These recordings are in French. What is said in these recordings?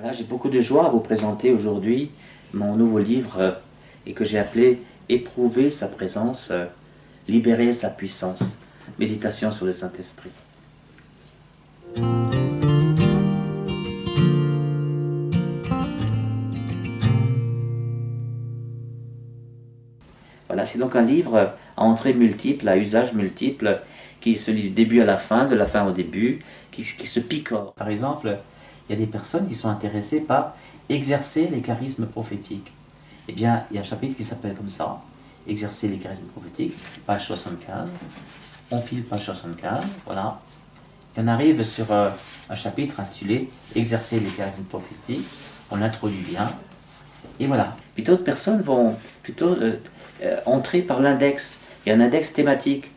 Voilà, j'ai beaucoup de joie à vous présenter aujourd'hui mon nouveau livre et que j'ai appelé « Éprouver sa présence, libérer sa puissance ». Méditation sur le Saint-Esprit. Voilà, c'est donc un livre à entrées multiples, à usages multiples, qui se lit du début à la fin, de la fin au début, qui se picore. Par exemple, il y a des personnes qui sont intéressées par exercer les charismes prophétiques. Eh bien, il y a un chapitre qui s'appelle comme ça, Exercer les charismes prophétiques, page 75. On file page 75, voilà. Et on arrive sur un chapitre intitulé Exercer les charismes prophétiques. On l'introduit bien. Et voilà. Puis d'autres personnes vont plutôt entrer par l'index. Il y a un index thématique.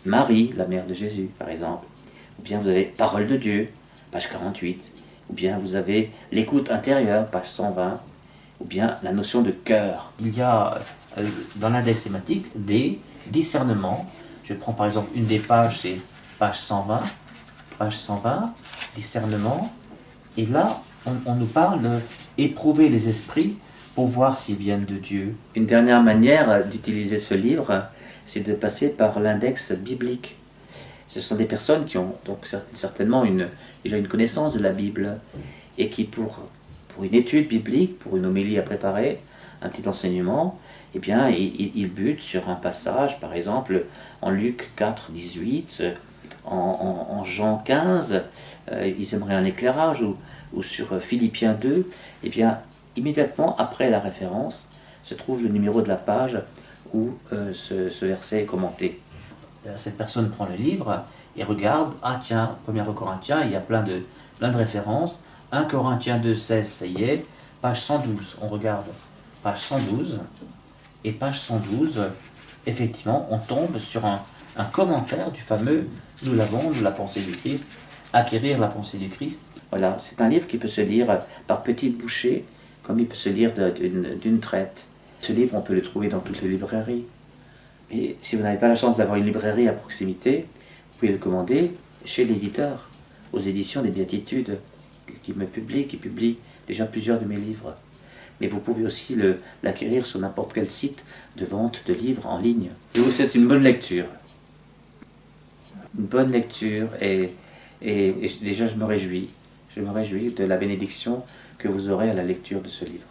Marie, la mère de Jésus, par exemple. Ou bien vous avez Parole de Dieu, page 48. Ou bien vous avez l'écoute intérieure, page 120. Ou bien la notion de cœur. Il y a dans l'index thématique des discernements. Je prends par exemple une des pages, c'est page 120. Page 120, discernement. Et là, on nous parle d'éprouver les esprits pour voir s'ils viennent de Dieu. Une dernière manière d'utiliser ce livre, c'est de passer par l'index biblique. Ce sont des personnes qui ont donc certainement déjà une connaissance de la Bible et qui, pour une étude biblique, pour une homélie à préparer, un petit enseignement, eh bien, ils butent sur un passage, par exemple, en Luc 4, 18, en Jean 15, ils aimeraient un éclairage, ou sur Philippiens 2, eh bien, immédiatement après la référence, se trouve le numéro de la page où ce verset est commenté. Cette personne prend le livre et regarde, ah tiens, 1er Corinthiens, il y a plein de références, 1 Corinthiens 2, 16, ça y est, page 112, on regarde page 112, et page 112, effectivement, on tombe sur un commentaire du fameux « Nous l'avons, la pensée du Christ », acquérir la pensée du Christ. Voilà, c'est un livre qui peut se lire par petites bouchées, comme il peut se lire d'une traite. Ce livre, on peut le trouver dans toutes les librairies. Et si vous n'avez pas la chance d'avoir une librairie à proximité, vous pouvez le commander chez l'éditeur, aux éditions des Béatitudes, qui publie déjà plusieurs de mes livres. Mais vous pouvez aussi l'acquérir sur n'importe quel site de vente de livres en ligne. Je vous souhaite une bonne lecture. Une bonne lecture et déjà je me réjouis de la bénédiction que vous aurez à la lecture de ce livre.